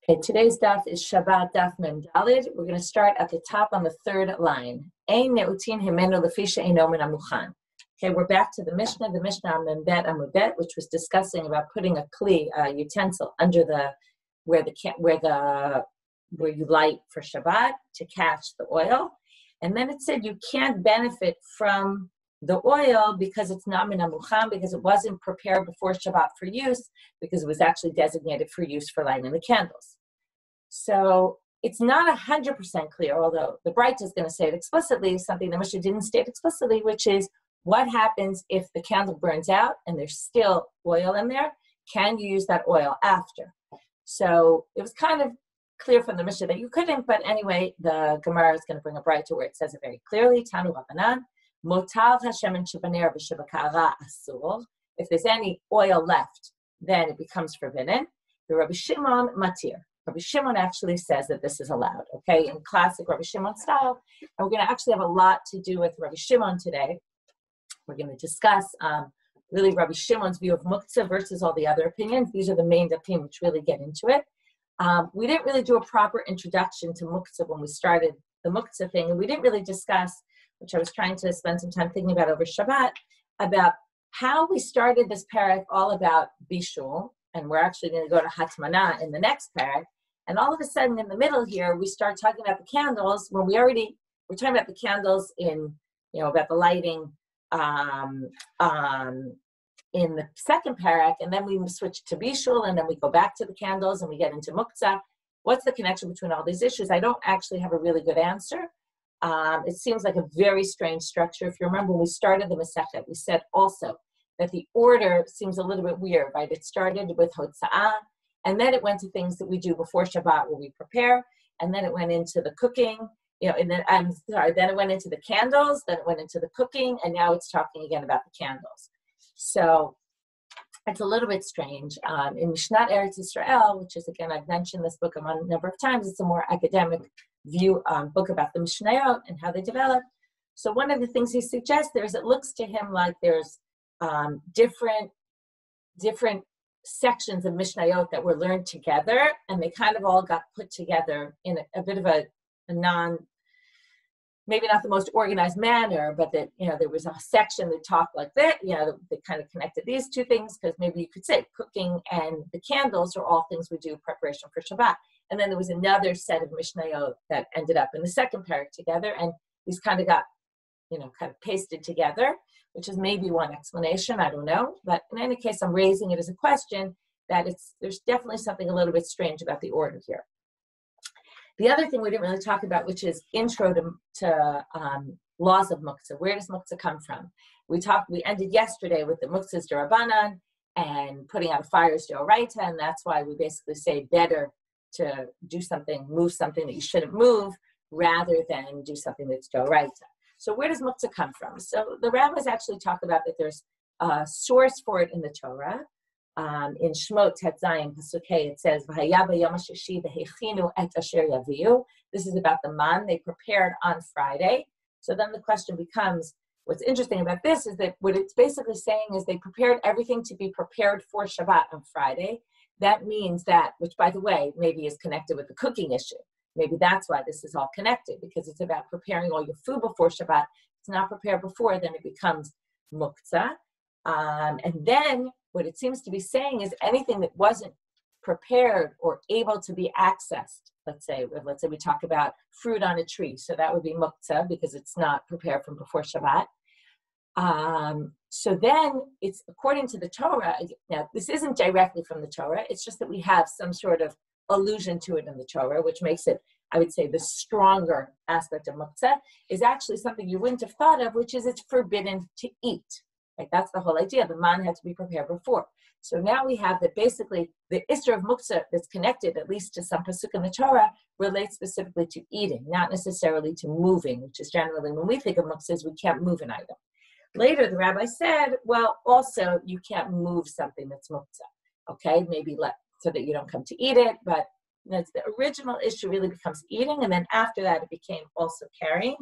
Okay, today's daf is Shabbat daf mem dalid. We're going to start at the top on the third line. Ein neutin himenu lefisha eino min hamuchan. Okay, we're back to the Mishnah on Mem Bet Amud Bet, which was discussing about putting a kli, a utensil, under the where you light for Shabbat to catch the oil, and then it said you can't benefit from the oil because it's not min hamuchan, because it wasn't prepared before Shabbat for use, because it was actually designated for use for lighting the candles. So it's not 100% clear, although the Bright is going to say it explicitly, something the Mishnah didn't state explicitly, which is what happens if the candle burns out and there's still oil in there? Can you use that oil after? So it was kind of clear from the Mishnah that you couldn't, but anyway, the Gemara is going to bring a Bright to where it says it very clearly. Tanu Rabbanit. Motal Hashemen Shabaner v'Shabakara Asur. If there's any oil left, then it becomes forbidden. The Rabbi Shimon Matir. Rabbi Shimon actually says that this is allowed, okay, in classic Rabbi Shimon style. And we're going to actually have a lot to do with Rabbi Shimon today. We're going to discuss really Rabbi Shimon's view of muktzah versus all the other opinions. These are the main opinions which really get into it. We didn't really do a proper introduction to muktzah when we started the muktzah thing, and we didn't really discuss, which I was trying to spend some time thinking about over Shabbat, about how we started this parak all about bishul, and we're actually going to go to hatmana in the next parak, and all of a sudden in the middle here, we start talking about the candles when we're talking about the candles in, about the lighting in the second parak, and then we switch to bishul, and then we go back to the candles, and we get into muktzah. What's the connection between all these issues? I don't actually have a really good answer. It seems like a very strange structure. If you remember when we started the Masechet, we said also that the order seems a little bit weird, right? It started with Hotza'ah, and then it went to things that we do before Shabbat where we prepare, and then it went into the cooking, and then it went into the candles, then it went into the cooking, and now it's talking again about the candles. So it's a little bit strange. In Mishnat Eretz Yisrael, which is, again, I've mentioned this book a number of times, it's a more academic book about the Mishnayot and how they develop. So one of the things he suggests there is it looks to him like there's different sections of Mishnayot that were learned together, and they kind of all got put together in a bit of a maybe not the most organized manner, but that, there was a section that talked like that, they kind of connected these two things, because maybe you could say cooking and the candles are all things we do preparation for Shabbat. And then there was another set of Mishnayot that ended up in the second parak together, and these kind of got, kind of pasted together, which is maybe one explanation, I don't know. But in any case, I'm raising it as a question that there's definitely something a little bit strange about the order here. The other thing we didn't really talk about, which is intro to laws of muktzah. Where does muktzah come from? We ended yesterday with the muktzah's d'Rabbanan and putting out a fire is d'oraita, and that's why we basically say better to do something, move something that you shouldn't move, rather than do something that's d'oraita. So where does muktzah come from? So the rabbis actually talk about that there's a source for it in the Torah. In Shmot Tet Zayin Pasuk Hey, it says, "V'haya b'yom hashishi v'hechinu et asher yaviu." This is about the man they prepared on Friday. So then the question becomes, what's interesting about this is that what it's basically saying is they prepared everything to be prepared for Shabbat on Friday. That means that, which by the way, maybe is connected with the cooking issue. Maybe that's why this is all connected, because it's about preparing all your food before Shabbat. It's not prepared before, then it becomes muktzah. And then what it seems to be saying is anything that wasn't prepared or able to be accessed, let's say we talk about fruit on a tree, so that would be muktzah because it's not prepared from before Shabbat. So then it's according to the Torah. Now, this isn't directly from the Torah. It's just that we have some sort of allusion to it in the Torah, which makes it, I would say, the stronger aspect of muktzah is actually something you wouldn't have thought of, which is it's forbidden to eat. Right? That's the whole idea. The man had to be prepared before. So now we have that basically the Isser of muktzah that's connected, at least to some pasuk in the Torah, relates specifically to eating, not necessarily to moving, which is generally when we think of muktzah, we can't move an item. Later, the rabbi said, well, also you can't move something that's muktzah. Okay, maybe so that you don't come to eat it, but the original issue really becomes eating, and then after that it became also carrying.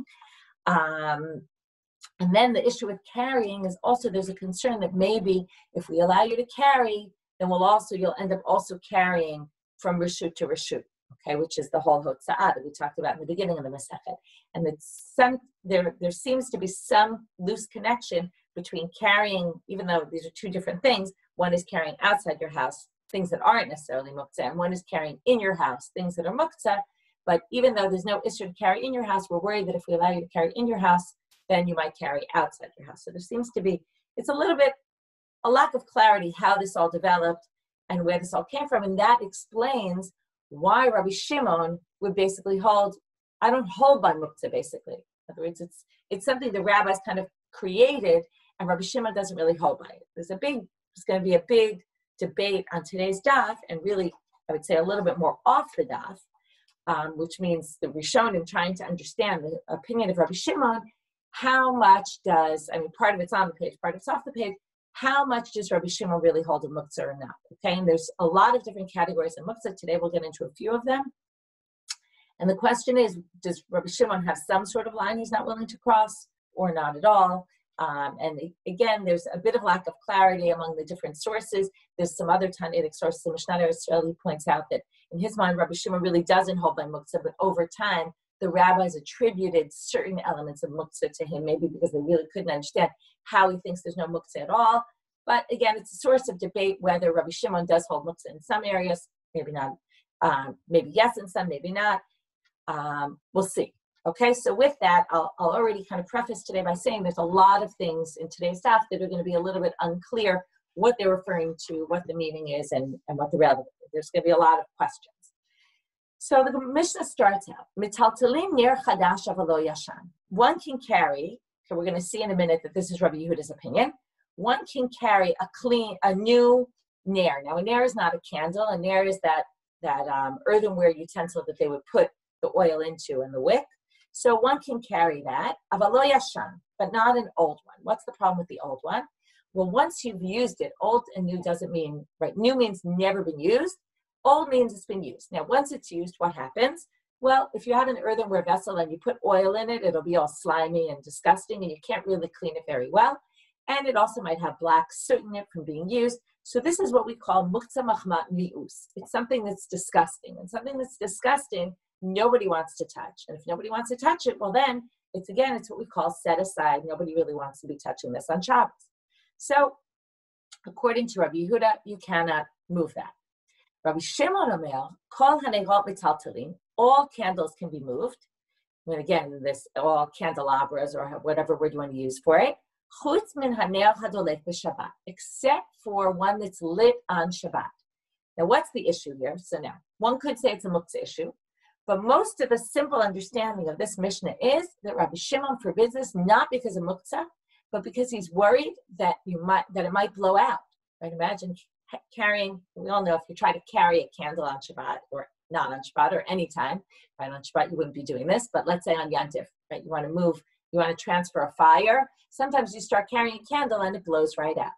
And then the issue with carrying is also there's a concern that maybe if we allow you to carry, then you'll end up also carrying from reshut to reshut, okay, which is the whole hotza'ah that we talked about in the beginning of the Masechet. And there seems to be some loose connection between carrying, even though these are two different things, one is carrying outside your house, things that aren't necessarily muktzah, and one is carrying in your house, things that are muktzah. But even though there's no issue to carry in your house, we're worried that if we allow you to carry in your house, then you might carry outside your house. So there seems to be, it's a lack of clarity how this all developed and where this all came from. And that explains why Rabbi Shimon would basically hold, I don't hold by muktzah, basically. In other words, it's something the rabbis kind of created, and Rabbi Shimon doesn't really hold by it. There's going to be a big debate on today's daf, and really, I would say a little bit more off the daf, which means the Rishonim trying to understand the opinion of Rabbi Shimon. How much does, part of it's on the page, part of it's off the page, how much does Rabbi Shimon really hold of muktzah or not? Okay, and there's a lot of different categories of muktzah. Today we'll get into a few of them. And the question is, does Rabbi Shimon have some sort of line he's not willing to cross or not at all? And again, there's a bit of lack of clarity among the different sources. There's some other Tanaitic sources. The Mishnah Israeli points out that in his mind, Rabbi Shimon really doesn't hold by muktzah, but over time, the rabbis attributed certain elements of muktzah to him, maybe because they really couldn't understand how he thinks there's no muktzah at all. But again, it's a source of debate whether Rabbi Shimon does hold muktzah in some areas, maybe not, maybe yes in some, maybe not. We'll see. Okay, so with that, I'll already kind of preface today by saying there's a lot of things in today's daf that are going to be a little bit unclear what they're referring to, what the meaning is, and what the relevant. There's going to be a lot of questions. So the Mishnah starts out, Mitaltalim ner chadash avalo yashan. One can carry, okay, we're going to see in a minute that this is Rabbi Yehuda's opinion. One can carry a new ner. Now, a ner is not a candle. A ner is that earthenware utensil that they would put the oil into in the wick. So one can carry that, avalo yashan, but not an old one. What's the problem with the old one? Well, once you've used it, old and new doesn't mean, right? New means never been used. Old means it's been used. Now, once it's used, what happens? Well, if you have an earthenware vessel and you put oil in it, it'll be all slimy and disgusting, and you can't really clean it very well. And it also might have black soot in it from being used. So this is what we call muktzah machmat mi'us. It's something that's disgusting. And something that's disgusting, nobody wants to touch. And if nobody wants to touch it, well then, it's what we call set aside. Nobody really wants to be touching this on Shabbat. So, according to Rabbi Yehuda, you cannot move that. Rabbi Shimon Omer, kol hanerot mitaltalin, all candles can be moved. And again, this all candelabras or whatever word you want to use for it. Chutz min haner hadolek b'Shabbat, except for one that's lit on Shabbat. Now, what's the issue here? So now, one could say it's a muktzah issue, but most of the simple understanding of this Mishnah is that Rabbi Shimon forbids this not because of muktzah, but because he's worried that it might blow out. Right? Imagine carrying, we all know if you try to carry a candle on Shabbat or not on Shabbat or any time, right? On Shabbat you wouldn't be doing this, but let's say on Yantif, right? You want to transfer a fire. Sometimes you start carrying a candle and it blows right out.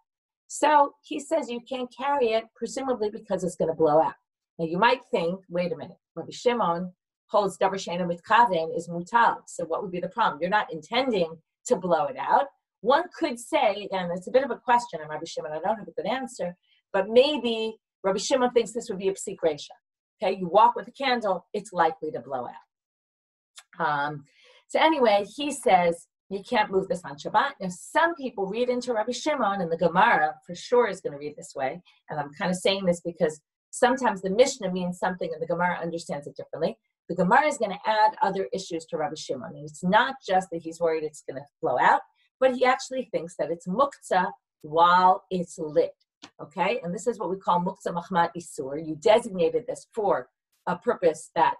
So he says you can't carry it, presumably because it's going to blow out. Now you might think, wait a minute, Rabbi Shimon holds davar she'eino mitkaven is mutal. So what would be the problem? You're not intending to blow it out. One could say, and it's a bit of a question on Rabbi Shimon, I don't have a good answer, but maybe Rabbi Shimon thinks this would be a psik reisha. Okay, you walk with a candle, it's likely to blow out. So anyway, he says you can't move this on Shabbat. Now, some people read into Rabbi Shimon, and the Gemara for sure is going to read this way. And I'm kind of saying this because sometimes the Mishnah means something and the Gemara understands it differently. The Gemara is going to add other issues to Rabbi Shimon. And it's not just that he's worried it's going to blow out, but he actually thinks that it's muktzah while it's lit. Okay, and this is what we call muktzah machmat isur. You designated this for a purpose that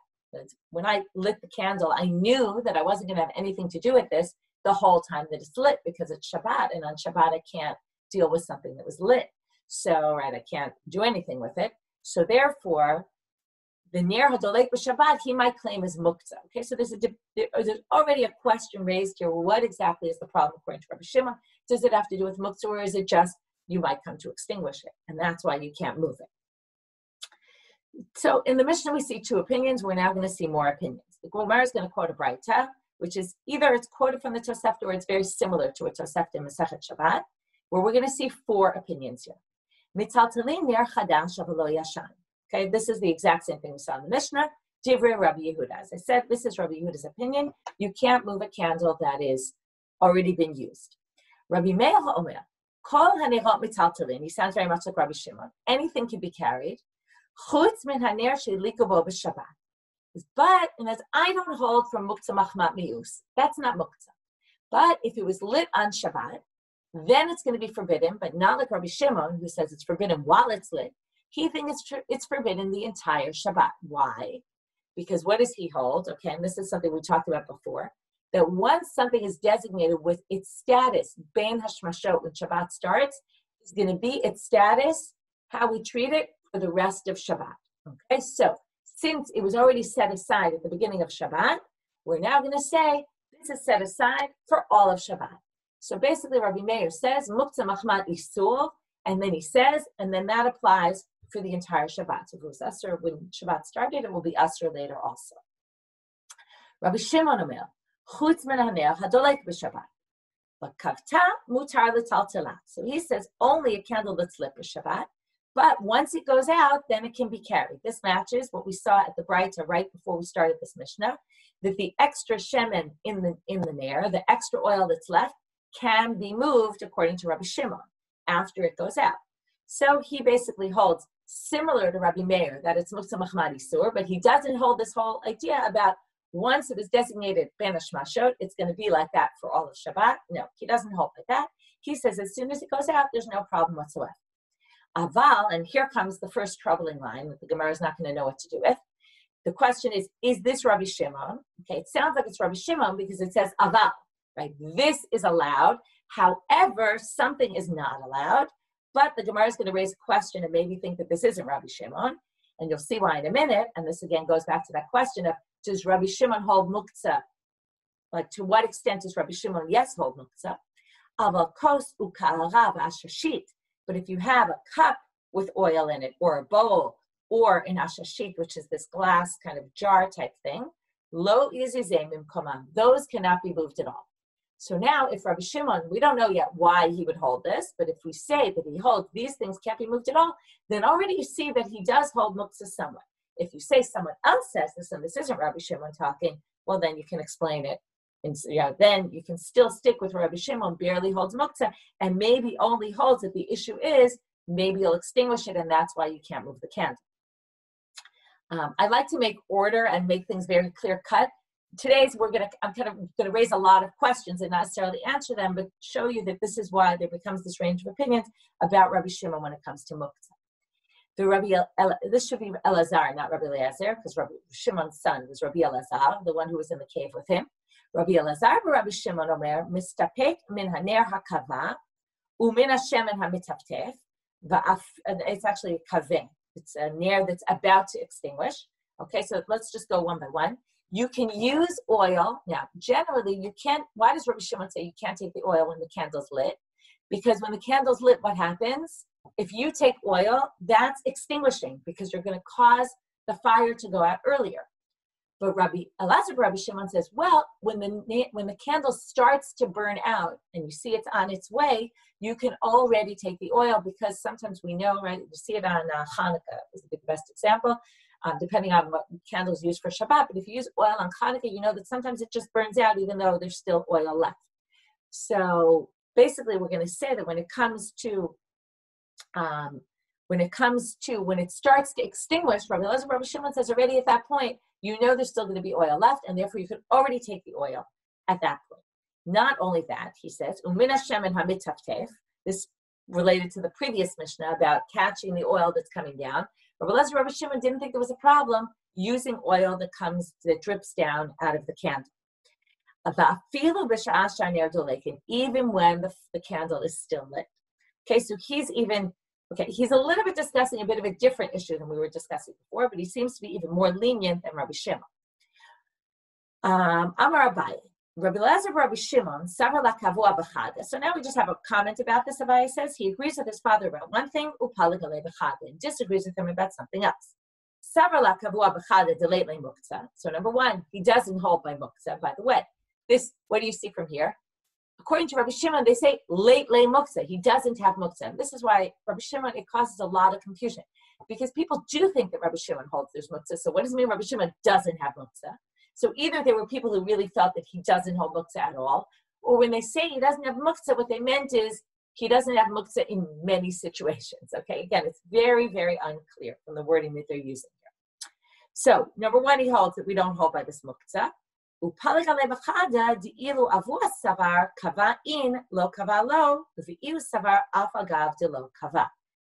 when I lit the candle, I knew that I wasn't going to have anything to do with this the whole time that it's lit because it's Shabbat, and on Shabbat I can't deal with something that was lit. So, right, I can't do anything with it. So therefore, the ner hadolek b'Shabbat he might claim as muktzah. Okay, so there's already a question raised here. Well, what exactly is the problem according to Rabbi Shimon? Does it have to do with muktzah, or is it just you might come to extinguish it, and that's why you can't move it? So in the Mishnah, we see two opinions. We're now going to see more opinions. The Gemara is going to quote a Braita, which is either it's quoted from the Tosefta or it's very similar to a Tosefta in Masechet Shabbat, where we're going to see four opinions here. Mitzaltalin ner chadash avlo yashan. Okay, this is the exact same thing we saw in the Mishnah. Divrei Rabbi Yehuda. As I said, this is Rabbi Yehuda's opinion. You can't move a candle that is already been used. Rabbi Meir Omer, Kol hanerot mitaltalin. He sounds very much like Rabbi Shimon. Anything can be carried. Chutz min haner she'adliku bo b'Shabbat. But, and as I don't hold from muktzah machmat mius, that's not muktzah. But if it was lit on Shabbat, then it's going to be forbidden, but not like Rabbi Shimon, who says it's forbidden while it's lit. He thinks it's forbidden the entire Shabbat. Why? Because what does he hold? Okay, and this is something we talked about before, that once something is designated with its status, bein hashmashot, when Shabbat starts, is going to be its status, how we treat it for the rest of Shabbat. Okay, so since it was already set aside at the beginning of Shabbat, we're now going to say this is set aside for all of Shabbat. So basically, Rabbi Meir says, muktzah machmat isur, and then he says, and then that applies for the entire Shabbat. So if it was asur when Shabbat started, it will be asur later also. Rabbi Shimon Omer, chutz min haner hadolek b'Shabbat, v'kavta mutar l'taltala. So he says only a candle that's lit b'Shabbat, but once it goes out, then it can be carried. This matches what we saw at the Braita right before we started this Mishnah, that the extra shemen in the nair, the extra oil that's left, can be moved according to Rabbi Shimon after it goes out. So he basically holds similar to Rabbi Meir that it's muktzah machmat isur, but he doesn't hold this whole idea about once it was designated ben hashmashot, it's going to be like that for all of Shabbat. No, he doesn't hold like that. He says as soon as it goes out, there's no problem whatsoever. Aval, and here comes the first troubling line that the Gemara is not going to know what to do with. The question is this Rabbi Shimon? Okay, it sounds like it's Rabbi Shimon because it says aval, right? This is allowed. However, something is not allowed. But the Gemara is going to raise a question and maybe think that this isn't Rabbi Shimon. And you'll see why in a minute. And this again goes back to that question of, does Rabbi Shimon hold muktzah? Like, to what extent does Rabbi Shimon, yes, hold muktzah? Aval kos uka'arav ashashit. But if you have a cup with oil in it, or a bowl, or an ashashit, which is this glass kind of jar type thing, lo izizem imkomam. Those cannot be moved at all. So now, if Rabbi Shimon, we don't know yet why he would hold this, but if we say that he holds these things can't be moved at all, then already you see that he does hold muktzah somewhat. If you say someone else says this, and this isn't Rabbi Shimon talking, well, then you can explain it. And so, then you can still stick with Rabbi Shimon, barely holds muktzah, and maybe only holds that the issue is, maybe you'll extinguish it, and that's why you can't move the candle. I like to make order and make things very clear cut. Today's I'm kind of going to raise a lot of questions and not necessarily answer them, but show you that this is why there becomes this range of opinions about Rabbi Shimon when it comes to muktzah. This should be Elazar, not Rabbi Eliezer, because Rabbi Shimon's son was Rabbi Elazar, the one who was in the cave with him. Rabbi Elazar, Rabbi Shimon Omer, mistapek min haner hakava, umin hashemen hamitaftef. It's actually a kaveh. It's a nair that's about to extinguish. Okay, so let's just go one by one. You can use oil. Now, generally, you can't. Why does Rabbi Shimon say you can't take the oil when the candle's lit? Because when the candle's lit, what happens? If you take oil, that's extinguishing because you're going to cause the fire to go out earlier. But Rabbi Shimon says, well, when the candle starts to burn out and you see it's on its way, you can already take the oil because sometimes we know, right? You see it on Hanukkah is the best example. Depending on what candles used for Shabbat. But if you use oil on Hanukkah, you know that sometimes it just burns out even though there's still oil left. So basically we're going to say that when it starts to extinguish, Rabbi Shimon says already at that point, you know there's still going to be oil left, and therefore you could already take the oil at that point. Not only that, he says, umin hashemen hamitaftef, this related to the previous Mishnah about catching the oil that's coming down. Rabbi Shimon didn't think there was a problem using oil that drips down out of the candle. Even when the candle is still lit. Okay, so he's a little bit discussing a bit of a different issue than we were discussing before, but he seems to be even more lenient than Rabbi Shimon. Amar Abaye, Rabbi Elazar, Rabbi Shimon, Savar lakavua b'chada. So now we just have a comment about this. Abaye says he agrees with his father about one thing, upalig alei b'chada, and disagrees with him about something else. Savar lakavua b'chada deleit le muktzah. So number one, he doesn't hold by muktzah. By the way, this, what do you see from here? A According to Rabbi Shimon, they say late muktzah. He doesn't have muktzah. This is why Rabbi Shimon, it causes a lot of confusion because people do think that Rabbi Shimon holds there's muktzah. So what does it mean Rabbi Shimon doesn't have muktzah? So either there were people who really felt that he doesn't hold muktzah at all, or when they say he doesn't have muktzah, what they meant is he doesn't have muktzah in many situations. Okay, again, it's very, very unclear from the wording that they're using here. So number one, he holds that we don't hold by this muktzah.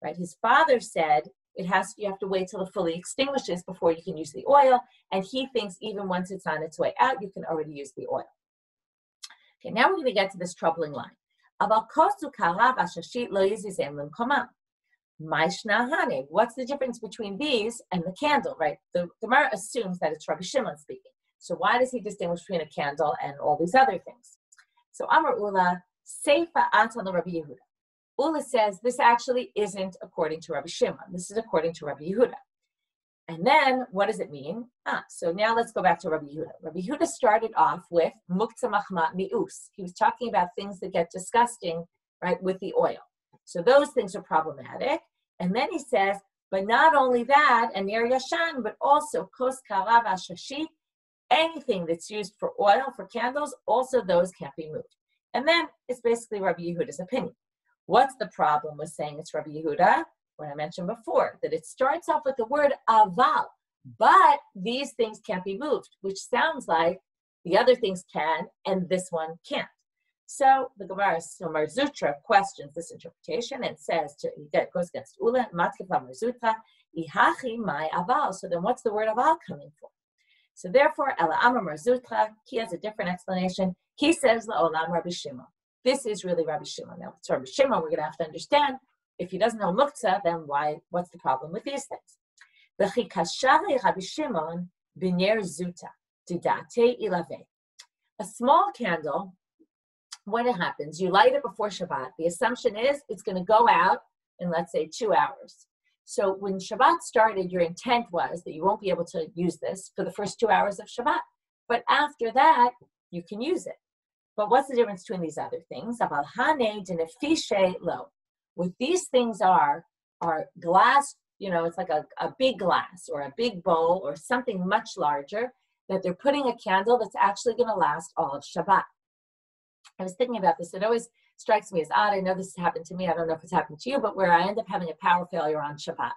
Right? His father said you have to wait till it fully extinguishes before you can use the oil, and he thinks even once it's on its way out, you can already use the oil. Okay, now we're going to get to this troubling line. What's the difference between these and the candle, right? The Gemara assumes that it's Rabbi Shimon speaking. So why does he distinguish between a candle and all these other things? So Amar Ula, Seifa Atan Rabbi Yehuda. Ula says this actually isn't according to Rabbi Shimon. This is according to Rabbi Yehuda. And then what does it mean? So now let's go back to Rabbi Yehuda. Rabbi Yehuda started off with Muktzah Machma Mi'us. He was talking about things that get disgusting, right, with the oil. So those things are problematic. And then he says, but not only that, and Ner Yashan, but also Kos Karav Ashashit, anything that's used for oil, for candles, also those can't be moved. And then it's basically Rabbi Yehuda's opinion. What's the problem with saying it's Rabbi Yehuda? What I mentioned before, that it starts off with the word aval, but these things can't be moved, which sounds like the other things can, and this one can't. So the Gemara, Marzutra, questions this interpretation and says, that goes against Ula, Matkifa Marzutra, Ihachi mai aval. So then what's the word aval coming for? So therefore, Ela Amar Marzutra, he has a different explanation. He says, La'olam Rabbi Shimon. This is really Rabbi Shimon. Now, it's Rabbi Shimon, we're going to have to understand, if he doesn't know muktzah, then what's the problem with these things? V'chikashari Rabbi Shimon b'ner zuta, didate ilave. A small candle, when it happens, you light it before Shabbat. The assumption is it's going to go out in, let's say, 2 hours. So when Shabbat started, your intent was that you won't be able to use this for the first 2 hours of Shabbat. But after that, you can use it. But what's the difference between these other things? What these things are glass, it's like a big glass or a big bowl or something much larger that they're putting a candle that's actually going to last all of Shabbat. I was thinking about this. It always strikes me as odd. I know this has happened to me. I don't know if it's happened to you, but where I end up having a power failure on Shabbat,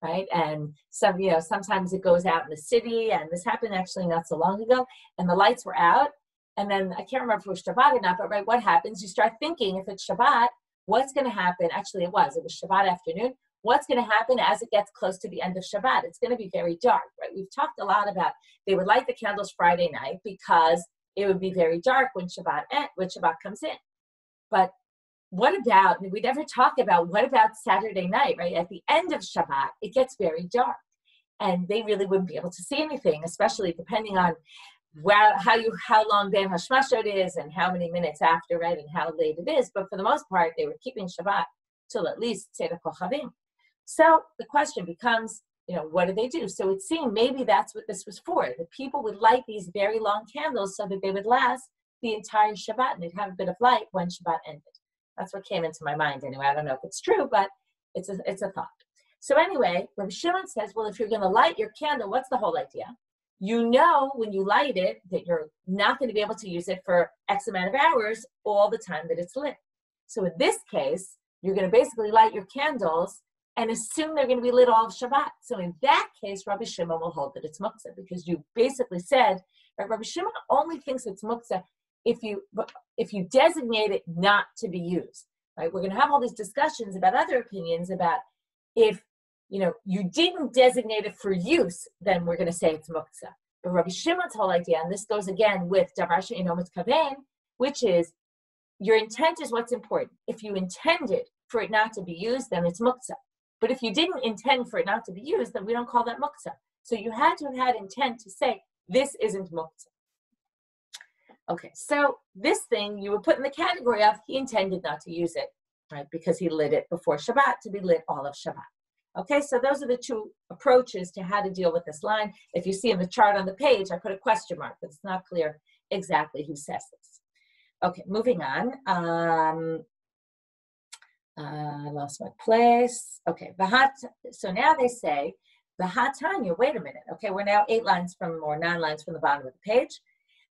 right? And sometimes it goes out in the city, and this happened actually not so long ago, and the lights were out. And then I can't remember if it was Shabbat or not, but right, what happens? You start thinking if it's Shabbat, what's going to happen? Actually, it was Shabbat afternoon. What's going to happen as it gets close to the end of Shabbat? It's going to be very dark, right? We've talked a lot about they would light the candles Friday night because it would be very dark when Shabbat comes in. But what about, we never talk about, what about Saturday night, right? At the end of Shabbat, it gets very dark. And they really wouldn't be able to see anything, especially depending on how long Ben Hashmashot is and how many minutes after, right, and how late it is. But for the most part, they were keeping Shabbat till at least Seder Kochavim. So the question becomes, what do they do? So it seemed maybe that's what this was for. The people would light these very long candles so that they would last the entire Shabbat and they'd have a bit of light when Shabbat ended. That's what came into my mind anyway. I don't know if it's true, but it's a thought. So anyway, Rabbi Shimon says, well, if you're going to light your candle, what's the whole idea? When you light it, that you're not going to be able to use it for X amount of hours all the time that it's lit. So in this case, you're going to basically light your candles and assume they're going to be lit all of Shabbat. So in that case, Rabbi Shimon will hold that it's muktzah, because you basically said, right, Rabbi Shimon only thinks it's muktzah if you designate it not to be used. Right? We're going to have all these discussions about other opinions about if you didn't designate it for use, then we're going to say it's muktzah. But Rabbi Shimon's whole idea, and this goes again with davar she'eino mitkaven, which is your intent is what's important. If you intended for it not to be used, then it's muktzah. But if you didn't intend for it not to be used, then we don't call that muktzah. So you had to have had intent to say, this isn't muktzah. Okay, so this thing you would put in the category of he intended not to use it, right? Because he lit it before Shabbat to be lit all of Shabbat. Okay, so those are the two approaches to how to deal with this line. If you see in the chart on the page, I put a question mark, but it's not clear exactly who says this. Okay, moving on. I lost my place. Okay, so now they say, Vahatanya, wait a minute. Okay, we're now 9 lines from the bottom of the page.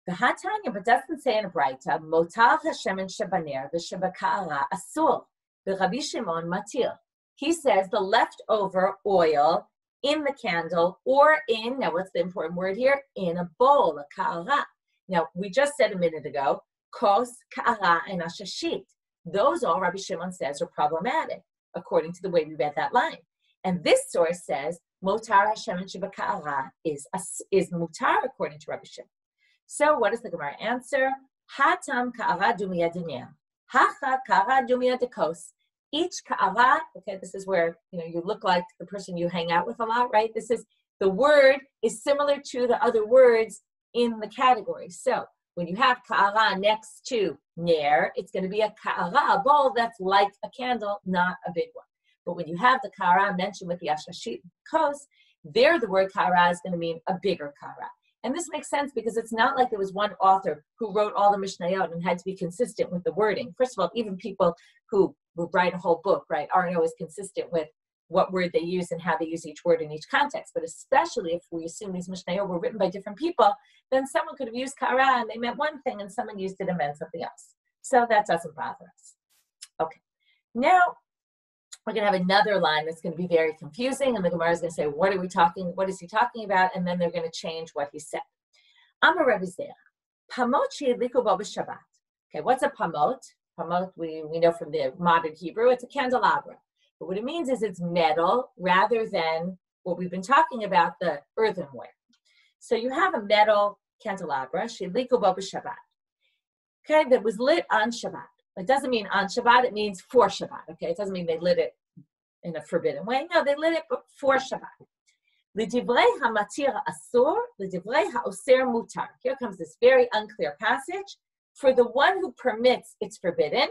Vahatanya, but doesn't say in a Braita, Motar Hashemen Shebaner, V'Shebaka'ara, Asur, V'Rabbi Shimon Matir. He says the leftover oil in the candle or in, now what's the important word here? In a bowl, a ka'ara. Now, we just said a minute ago, kos, ka'ara, and ashashit. Those all Rabbi Shimon says are problematic, according to the way we read that line. And this source says, motar Hashemen shebaka'ara is mutar, according to Rabbi Shimon. So what does the Gemara answer? Hatam ka'ara dumiyad dinir. Hacha ka'ara dumiyad dekos. Each ka'ara, okay, this is where, you look like the person you hang out with a lot, right? The word is similar to the other words in the category. So when you have ka'ara next to ner, it's going to be a ka'ara, a bowl that's like a candle, not a big one. But when you have the ka'ara mentioned with the ashashit kos, there the word ka'ara is going to mean a bigger ka'ara. And this makes sense because it's not like there was one author who wrote all the Mishnayot and had to be consistent with the wording. First of all, even people who write a whole book, right, aren't always consistent with what word they use and how they use each word in each context. But especially if we assume these Mishnayot were written by different people, then someone could have used ka'ara and they meant one thing and someone used it and meant something else. So that doesn't bother us. Okay, now we're going to have another line that's going to be very confusing, and the Gemara is going to say, what is he talking about? And then they're going to change what he said. Amar Rabbi Zera, pamot she'idliku bo b'Shabbat. Okay, what's a pamot? Pamot, we know from the modern Hebrew, it's a candelabra. But what it means is it's metal rather than what we've been talking about, the earthenware. So you have a metal candelabra, she'idliku bo b'Shabbat, okay, that was lit on Shabbat. It doesn't mean on Shabbat, it means for Shabbat, okay? It doesn't mean they lit it in a forbidden way. No, they lit it for Shabbat. L'divrei hamatir asur, l'divrei ha'oser mutar. Here comes this very unclear passage. For the one who permits, it's forbidden,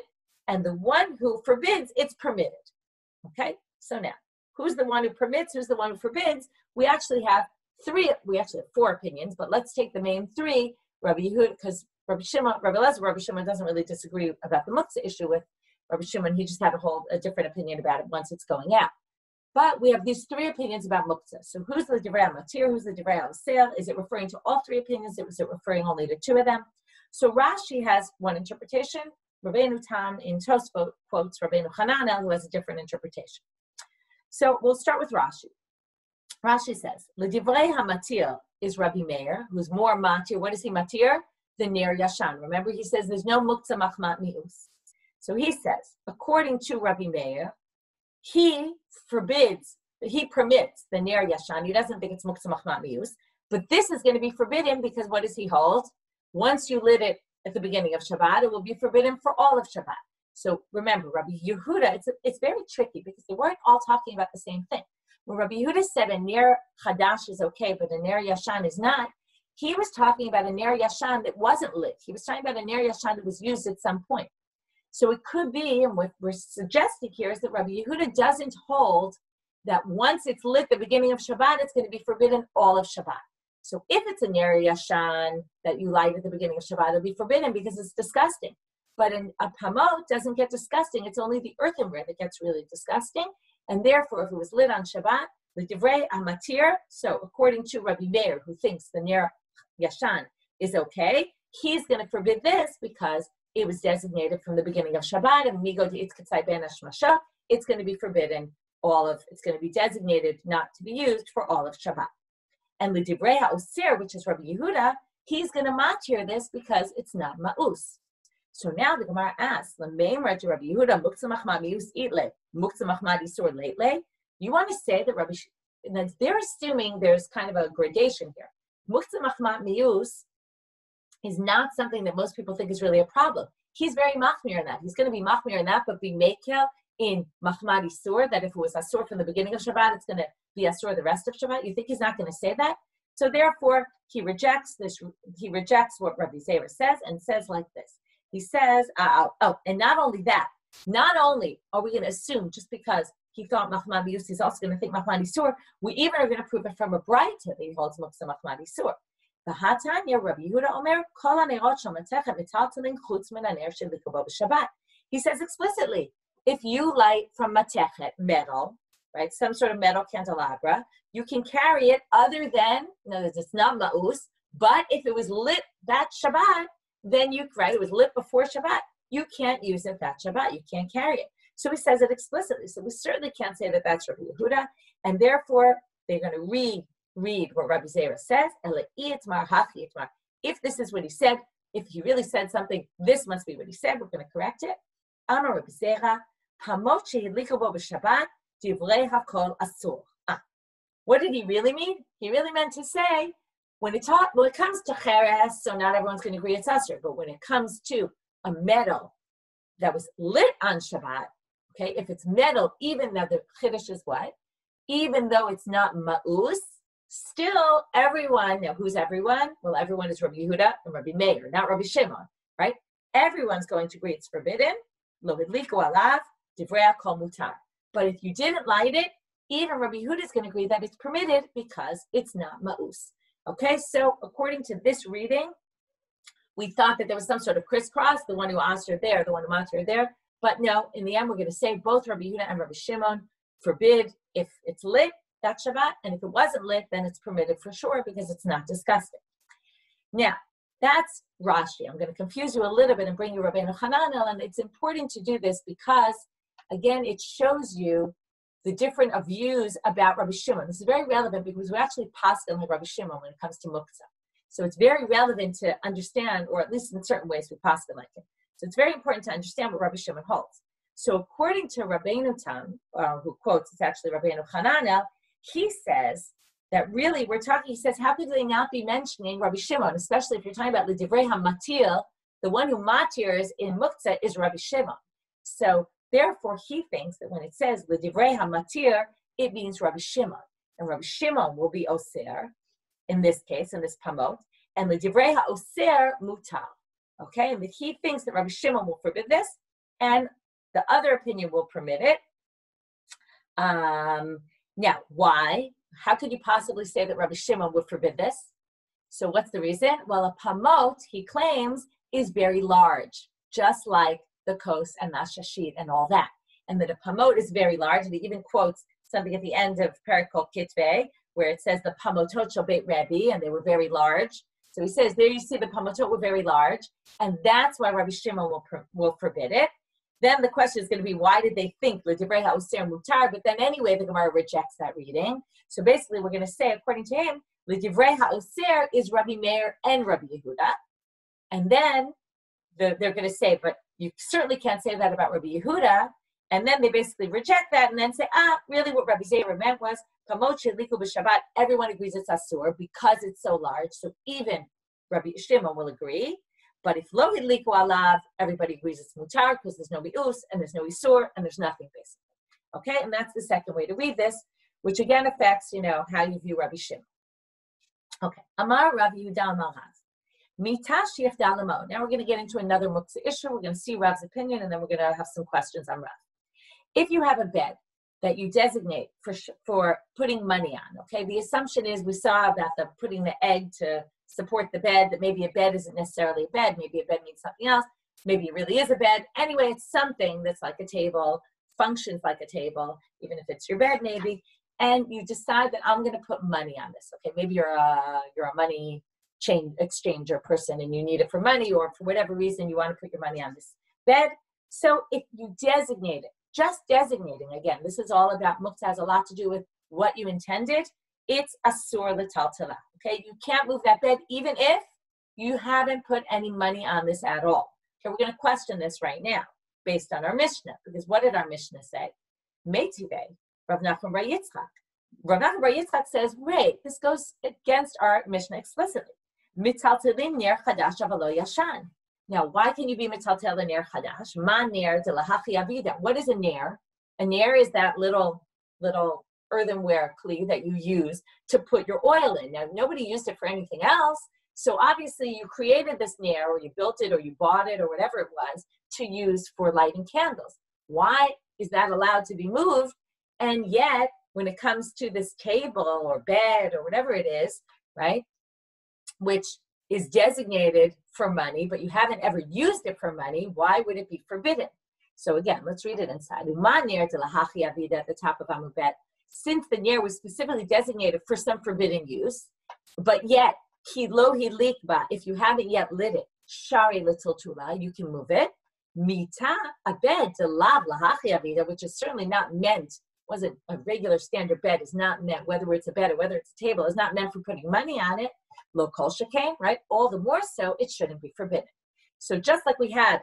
and the one who forbids, it's permitted. Okay? So now, who's the one who permits, who's the one who forbids? We actually have four opinions, but let's take the main three. Rabbi Yehuda, because Rabbi Shimon doesn't really disagree about the muktzah issue with Rabbi Shimon. He just had a different opinion about it once it's going out. But we have these three opinions about muktzah. So who's the divrei matir? Who's the divrei al-sel? Is it referring to all three opinions? Is it referring only to two of them? So Rashi has one interpretation. Rabbeinu Tam in Tosfot quotes Rabbeinu Hananel, who has a different interpretation. So we'll start with Rashi. Rashi says, "L'divrei hamatir is Rabbi Meir, who's more matir. What is he matir? The ner yashan. Remember, he says there's no muktzah machmat mius. So he says, according to Rabbi Meir, he permits the ner yashan. He doesn't think it's muktzah machmat mius, but this is going to be forbidden because what does he hold? Once you lit it at the beginning of Shabbat, it will be forbidden for all of Shabbat. So remember, Rabbi Yehuda, it's very tricky because they weren't all talking about the same thing. When Rabbi Yehuda said a ner chadash is okay, but a ner yashan is not, he was talking about a ner yashan that wasn't lit. He was talking about a ner yashan that was used at some point. So it could be, and what we're suggesting here is that Rabbi Yehuda doesn't hold that once it's lit the beginning of Shabbat, it's going to be forbidden all of Shabbat. So if it's a ner yashan that you light at the beginning of Shabbat, it'll be forbidden because it's disgusting. But a pamot doesn't get disgusting. It's only the earthenware that gets really disgusting. And therefore, if it was lit on Shabbat, the divrei amatir, so according to Rabbi Meir, who thinks the ner yashan is okay, he's going to forbid this because it was designated from the beginning of Shabbat, and migo de itzkatzai ben hashmasha, it's going to be forbidden it's going to be designated not to be used for all of Shabbat. And the divrei ha'osir, which is Rabbi Yehuda, he's going to matir this because it's not ma'us. So now the Gemara asks, L'meimra to Rabbi Yehuda, muktzah machmat mius itle, muktzah machmat isur leitle. You want to say that they're assuming there's kind of a gradation here. Muktzah machmat mius is not something that most people think is really a problem. He's very machmir in that. He's going to be machmir in that, but be mekel in machmat isur, that if it was asur from the beginning of Shabbat, it's going to be asur the rest of Shabbat. You think he's not going to say that? So therefore, he rejects what Rabbi Zera says and says like this. He says, and not only that, not only are we going to assume just because he thought machmat mius, he's also going to think machmat isur, we even are going to prove it from a braita that he holds muktzah machmat isur. V'hatanya Rabbi Yehuda Omer kol hanerot shel matechet mitaltalin chutz min haner shedliko bo b'Shabbat. He says explicitly, if you light from matechet, metal, right, some sort of metal candelabra, you can carry it other than, in other words, it's not ma'us, but if it was lit that Shabbat, then you, right, it was lit before Shabbat, you can't use it that Shabbat, you can't carry it. So he says it explicitly, so we certainly can't say that that's Rabbi Yehuda, and therefore they're going to read what Rabbi Zera says, if this is what he said, if he really said something, this must be what he said, we're going to correct it. Amar Rabbi Zera, Hamot shehidliku bo b'Shabbat, divrei hakol asur. What did he really mean? He really meant to say, when it comes to cheres, so not everyone's going to agree it's asur, but when it comes to a metal that was lit on Shabbat, okay, if it's metal, even though the chiddush is what? Even though it's not ma'us, still everyone, now who's everyone? Well, everyone is Rabbi Yehuda and Rabbi Meir, not Rabbi Shimon, right? Everyone's going to agree it's forbidden. Lo hidliku alav, divrei hakol mutar. But if you didn't light it, even Rabbi Yehuda is going to agree that it's permitted because it's not ma'us. Okay, so according to this reading, we thought that there was some sort of crisscross, the one who asked her there, the one who asked her there. But no, in the end, we're going to say both Rabbi Yehuda and Rabbi Shimon forbid if it's lit, that Shabbat, and if it wasn't lit, then it's permitted for sure because it's not disgusting. Now, that's Rashi. I'm going to confuse you a little bit and bring you Rabbeinu Hananel, and it's important to do this because, again, it shows you the different views about Rabbi Shimon. This is very relevant because we actually paskin like Rabbi Shimon when it comes to muktzah. So it's very relevant to understand, or at least in certain ways we paskin like him. So it's very important to understand what Rabbi Shimon holds. So according to Rabbeinu Tam, who quotes, it's actually Rabbeinu Hananel, he says that really we're talking, he says, how could they not be mentioning Rabbi Shimon, especially if you're talking about the Divrei HaMatir, the one who matirs in muktzah is Rabbi Shimon. So therefore, he thinks that when it says the Divrei HaMatir, it means Rabbi Shimon. And Rabbi Shimon will be Oser, in this case, in this Pamot, and the Divrei HaOser Mutar. Okay, and that he thinks that Rabbi Shimon will forbid this, and the other opinion will permit it. Now, why? How could you possibly say that Rabbi Shimon would forbid this? So what's the reason? Well, a Pamot, he claims, is very large, just like the Kos and Nashashit and all that. And that a Pamot is very large, and he even quotes something at the end of Perikol Kitvei, where it says the Pamotot shel Beit Rabbi, and they were very large. So he says, there you see the Pamotot were very large, and that's why Rabbi Shimon will forbid it. Then the question is going to be, why did they think L'divrei ha'oser mutar? But then anyway, the Gemara rejects that reading. So basically, we're going to say, according to him, L'divrei ha'oser is Rabbi Meir and Rabbi Yehuda. And then they're going to say, but you certainly can't say that about Rabbi Yehuda. And then they basically reject that and then say, really what Rabbi Zera meant was, Kamot shedliku b'Shabbat, everyone agrees it's asur because it's so large. So even Rabbi Shimon will agree. But if lo hidliku alav, everybody agrees it's mutar because there's no bi'us and there's no isur and there's nothing basically. Okay, and that's the second way to read this, which again affects, how you view Rabbi Shimon. Okay, Amar Rabbi Yehuda Amar Rav. Mitash yifdal lamo. Now we're going to get into another muktzah issue. We're going to see Rav's opinion, and then we're going to have some questions on Rav. If you have a bed that you designate for putting money on, okay, the assumption is we saw about the putting the egg to support the bed, that maybe a bed isn't necessarily a bed, maybe a bed means something else, maybe it really is a bed. Anyway, it's something that's like a table, functions like a table, even if it's your bed maybe, and you decide that I'm going to put money on this. Okay, maybe you're a money exchanger person and you need it for money, or for whatever reason you want to put your money on this bed. So if you designate it, just designating, again, this is all about muktzah, has a lot to do with what you intended. It's asur l'taltala. Okay, you can't move that bed even if you haven't put any money on this at all. Okay, we're going to question this right now based on our Mishnah, because what did our Mishnah say? Meitivei, Rav Nachman bar Yitzchak. Rav Nachman bar Yitzchak says, wait, this goes against our Mishnah explicitly. Mitaltelin ner chadash avalo yashan. Now, why can you be metaltel a ner chadash? Ma ner de lahachi avida. What is a ner? A ner is that little earthenware kli that you use to put your oil in. Now, nobody used it for anything else. So obviously you created this ner, or you built it, or you bought it, or whatever it was, to use for lighting candles. Why is that allowed to be moved? And yet, when it comes to this table or bed or whatever it is, right, which is designated for money, but you haven't ever used it for money, why would it be forbidden? So again, let's read it inside. At the top of Amud Bet, since the ner was specifically designated for some forbidden use, but yet, if you haven't yet lit it, shari l'tiltula, you can move it. Mita, a bed, to lav lahachi avida, which is certainly not meant, wasn't a regular standard bed, is not meant, whether it's a bed or whether it's a table, is not meant for putting money on it. Lo kol shekain, right? All the more so, it shouldn't be forbidden. So just like we had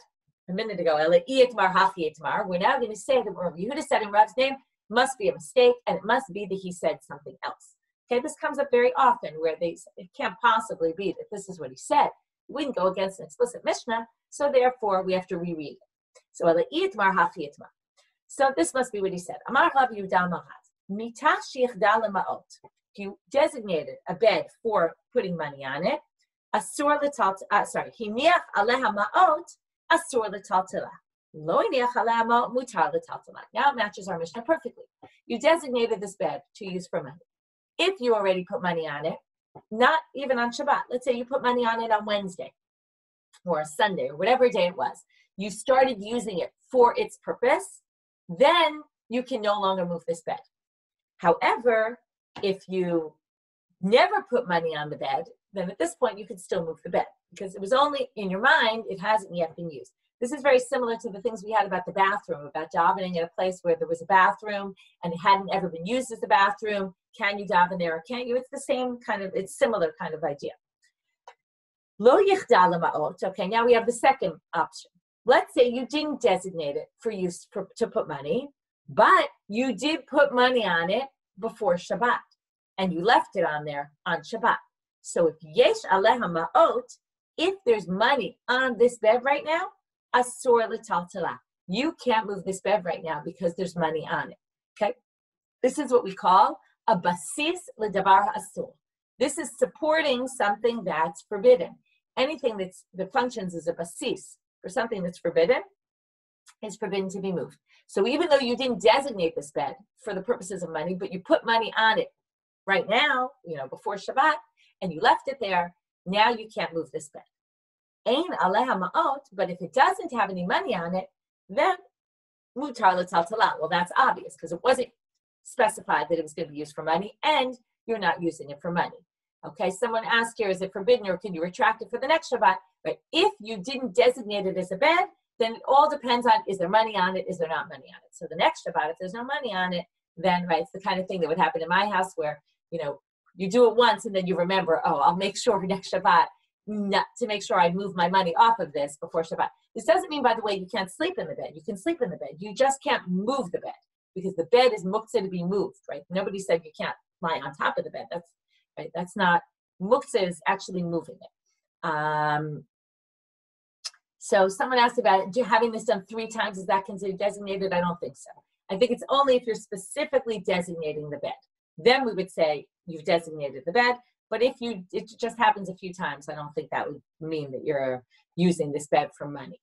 a minute ago, we're now going to say that what Yehuda said in Rav's name must be a mistake, and it must be that he said something else. Okay, this comes up very often where it can't possibly be that this is what he said. We can go against an explicit Mishnah, so therefore we have to reread it. So this must be what he said. If you designated a bed for putting money on it, asur hiniach aleha ma'ot, asur l'taltila. Lo hiniach aleha ma'ot, mutar l'taltila. Now it matches our Mishnah perfectly. You designated this bed to use for money. If you already put money on it, not even on Shabbat, let's say you put money on it on Wednesday or Sunday or whatever day it was, you started using it for its purpose, then you can no longer move this bed. However, if you never put money on the bed, then at this point you can still move the bed because it was only in your mind, it hasn't yet been used. This is very similar to the things we had about the bathroom, about davening at a place where there was a bathroom and it hadn't ever been used as a bathroom. Can you daven there or can't you? It's the same kind of, it's similar kind of idea. Lo yichda lema'ot. Okay, now we have the second option. Let's say you didn't designate it for use to put money, but you did put money on it before Shabbat and you left it on there on Shabbat. So if yesh aleha ma'ot, if there's money on this bed right now, asur l'taltala. You can't move this bed right now because there's money on it. Okay? This is what we call a basis l'davar asur. This is supporting something that's forbidden. Anything that functions as a basis for something that's forbidden is forbidden to be moved. So even though you didn't designate this bed for the purposes of money, but you put money on it right now, before Shabbat, and you left it there, now you can't move this bed. Ein aleha ma'ot, but if it doesn't have any money on it, then mutar l'taltala. Well, that's obvious because it wasn't specified that it was going to be used for money, and you're not using it for money. Okay, someone asked here, is it forbidden or can you retract it for the next Shabbat? But if you didn't designate it as a bed, then it all depends on, is there money on it, is there not money on it? So the next Shabbat, if there's no money on it, then, right, it's the kind of thing that would happen in my house where, you do it once and then you remember, I'll make sure next Shabbat not to make sure I move my money off of this before Shabbat. This doesn't mean, by the way, you can't sleep in the bed. You can sleep in the bed. You just can't move the bed because the bed is muktzah to be moved, right? Nobody said you can't lie on top of the bed. That's right. That's not, muktzah is actually moving it. So someone asked about having this done 3 times. Is that considered designated? I don't think so. I think it's only if you're specifically designating the bed. Then we would say you've designated the bed. But if it just happens a few times, I don't think that would mean that you're using this bed for money.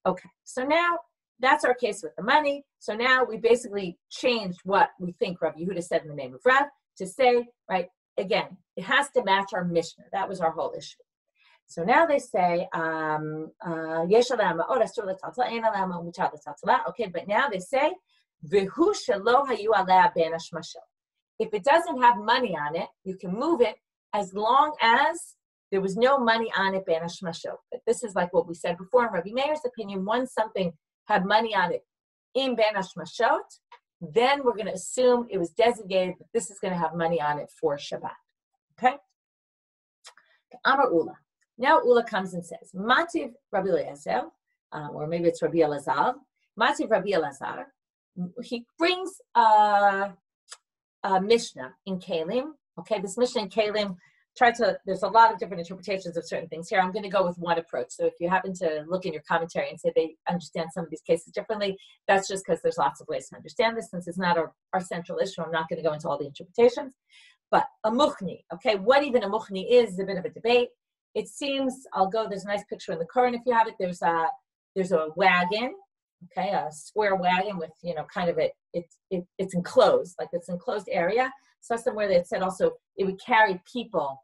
Okay, so now that's our case with the money. So now we basically changed what we think Rabbi Yehuda said in the name of Rav to say, right, again, it has to match our Mishnah. That was our whole issue. So now they say, okay, but now they say, if it doesn't have money on it, you can move it as long as there was no money on it, ben hashmashot. But this is like what we said before in Rabbi Meir's opinion. Once something had money on it in ben hashmashot, then we're going to assume it was designated that this is going to have money on it for Shabbat. Okay? Amar Ula. Now Ula comes and says, Mativ Rabbi Eliezer, or maybe it's Rabbi Elazar. Mativ Rabbi Elazar. He brings a Mishnah in Kalim. Okay, this Mishnah in Kalim, there's a lot of different interpretations of certain things here. I'm going to go with one approach. So if you happen to look in your commentary and say they understand some of these cases differently, that's just because there's lots of ways to understand this. Since it's not our central issue, I'm not going to go into all the interpretations. But a muchni, okay, what even a muchni is a bit of a debate. It seems, there's a nice picture in the Quran if you have it. There's a wagon, okay, a square wagon with, kind of it's enclosed, like it's enclosed area. So somewhere they said also it would carry people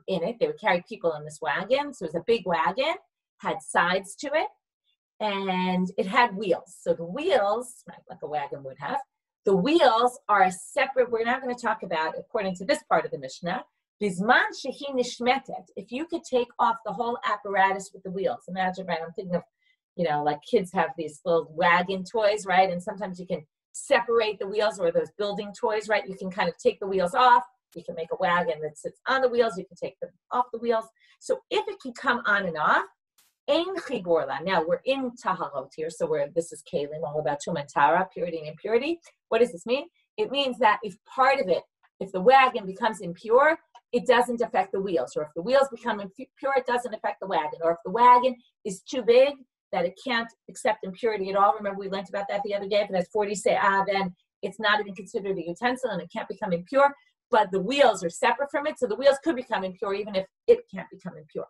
in it. They would carry people in this wagon. So it was a big wagon, had sides to it, and it had wheels. So the wheels, like a wagon would have, the wheels are a separate, we're not going to talk about, according to this part of the Mishnah, Bisman shehi nishmetet, if you could take off the whole apparatus with the wheels. Imagine, right, I'm thinking of, like kids have these little wagon toys, right? And sometimes you can separate the wheels, or those building toys, right? You can kind of take the wheels off. You can make a wagon that sits on the wheels. You can take them off the wheels. So if it can come on and off, ein chiborla. Now we're in taharot here, so this is kalim, all about tum and tara, purity and impurity. What does this mean? It means that if part of it, if the wagon becomes impure, it doesn't affect the wheels. Or if the wheels become impure, it doesn't affect the wagon. Or if the wagon is too big that it can't accept impurity at all. Remember, we learned about that the other day. If it has 40 se'ah, then it's not even considered a utensil and it can't become impure. But the wheels are separate from it, so the wheels could become impure even if it can't become impure.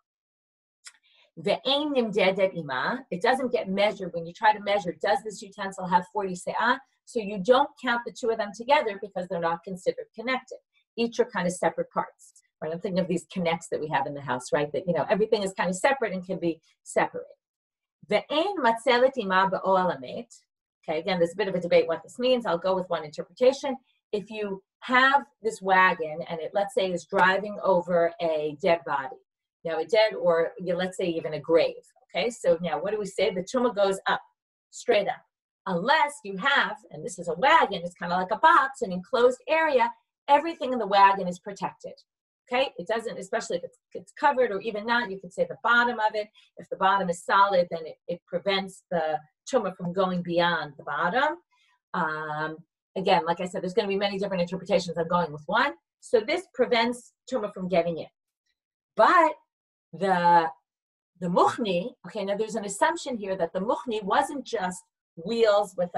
It doesn't get measured when you try to measure, does this utensil have 40 se'ah? So you don't count the two of them together because they're not considered connected. Each are kind of separate parts. Right? I'm thinking of these connects that we have in the house, right? That, everything is kind of separate and can be separated. Okay, again, there's a bit of a debate what this means. I'll go with one interpretation. If you have this wagon and it, let's say, is driving over a dead body, now a dead, or let's say even a grave, okay? So now what do we say? The tumah goes up, straight up. Unless you have, and this is a wagon, it's kind of like a box, an enclosed area, everything in the wagon is protected, okay? It doesn't, especially if it's covered or even not, you could say the bottom of it. If the bottom is solid, then it prevents the tumah from going beyond the bottom. Again, like I said, there's going to be many different interpretations. I'm going with one. So this prevents tumah from getting in. But the muchni, okay, now there's an assumption here that the muchni wasn't just wheels with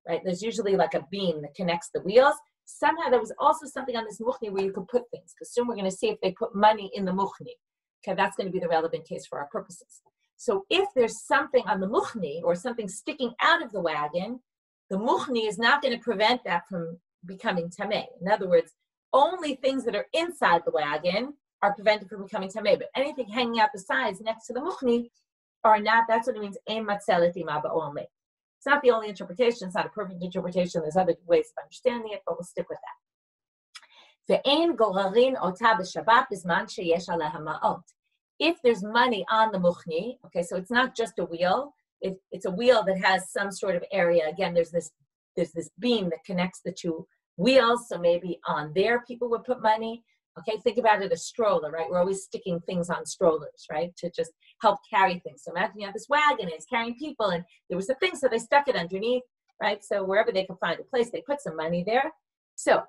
right, there's usually like a beam that connects the wheels. Somehow there was also something on this muchni where you could put things, because soon we're going to see if they put money in the muchni. Okay, that's going to be the relevant case for our purposes. So if there's something on the muchni or something sticking out of the wagon, the muchni is not going to prevent that from becoming tameh. In other words, only things that are inside the wagon are prevented from becoming tameh, but anything hanging out the sides next to the muchni are not. That's what it means, ein matzelet ima ba'olmei. It's not the only interpretation. It's not a perfect interpretation. There's other ways of understanding it, but we'll stick with that. Ve'ein gorarin ota b'shabbat bizman sheyesh aleha ma'ot. If there's money on the muchni, okay, so it's not just a wheel. It's a wheel that has some sort of area. Again, there's this beam that connects the two wheels. So maybe on there people would put money. Okay, think about it, a stroller, right? We're always sticking things on strollers, right? To just help carry things. So imagine you have this wagon and it's carrying people and there was a thing, so they stuck it underneath, right? So wherever they could find a place, they put some money there. So,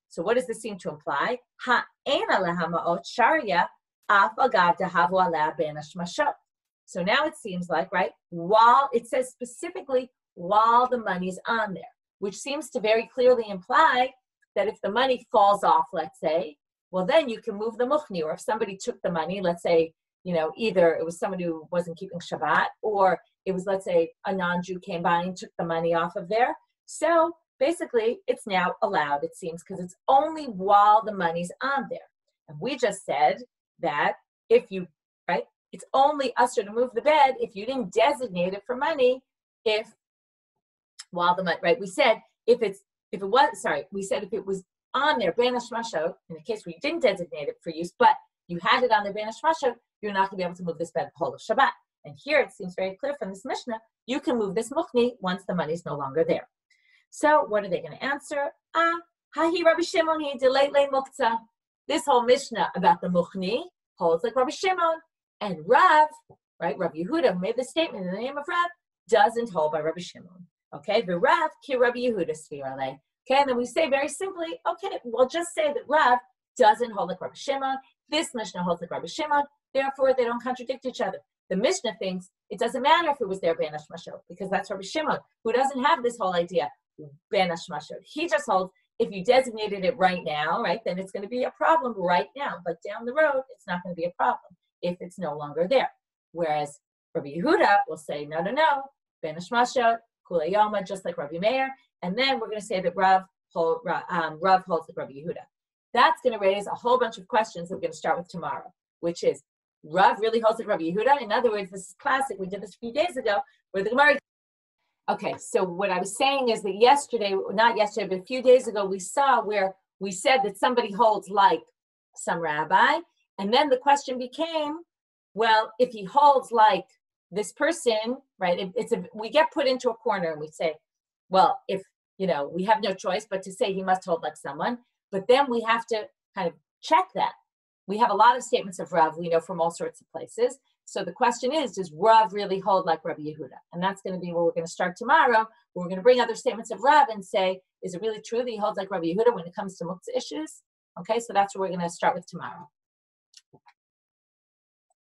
so what does this seem to imply? So now it seems like, right, while it says specifically while the money's on there, which seems to very clearly imply that if the money falls off, let's say, well, then you can move the muchni. Or if somebody took the money, let's say, either it was somebody who wasn't keeping Shabbat, or it was, let's say, a non-Jew came by and took the money off of there. So basically, it's now allowed, it seems, because it's only while the money's on there. And we just said that if you, right, it's only usher to move the bed if you didn't designate it for money, while the money, right? We said if it was on there, ben hashmashot, in the case where you didn't designate it for use, but you had it on there, ben hashmashot, you're not going to be able to move this bed the whole of Shabbat. And here it seems very clear from this Mishnah, you can move this muchni once the money's no longer there. So what are they going to answer? Hahi Rabbi Shimon hi delay muktzah. This whole Mishnah about the muchni holds like Rabbi Shimon, and Rav, right? Rabbi Yehuda, who made the statement in the name of Rav, doesn't hold by Rabbi Shimon. Okay, the Rav ki Rabbi Yehuda svirale. Okay, and then we say very simply, okay, we'll just say that Rav doesn't hold like Rabbi Shimon. This Mishnah holds like Rabbi Shimon. Therefore, they don't contradict each other. The Mishnah thinks it doesn't matter if it was there ben hashmashot, because that's Rabbi Shimon, who doesn't have this whole idea ben hashmashot. He just holds if you designated it right now, right, then it's going to be a problem right now. But down the road, it's not going to be a problem if it's no longer there. Whereas Rabbi Yehuda will say, no, ben hashmashot, Kula Yoma, just like Rabbi Meir, and then we're going to say that Rav Rav holds like Rabbi Yehuda. That's going to raise a whole bunch of questions that we're going to start with tomorrow, which is, Rav really holds like Rabbi Yehuda? In other words, this is classic. We did this a few days ago, where the Gemara. Okay, so what I was saying is that not yesterday, but a few days ago, we saw where we said that somebody holds like some rabbi, and then the question became, well, if he holds like this person, right? We get put into a corner and we say, well, if we have no choice but to say he must hold like someone, but then we have to kind of check that. We have a lot of statements of Rav we know from all sorts of places. So the question is, does Rav really hold like Rabbi Yehuda? And that's going to be where we're going to start tomorrow. We're going to bring other statements of Rav and say, is it really true that he holds like Rabbi Yehuda when it comes to muktzah issues? Okay, so that's what we're going to start with tomorrow.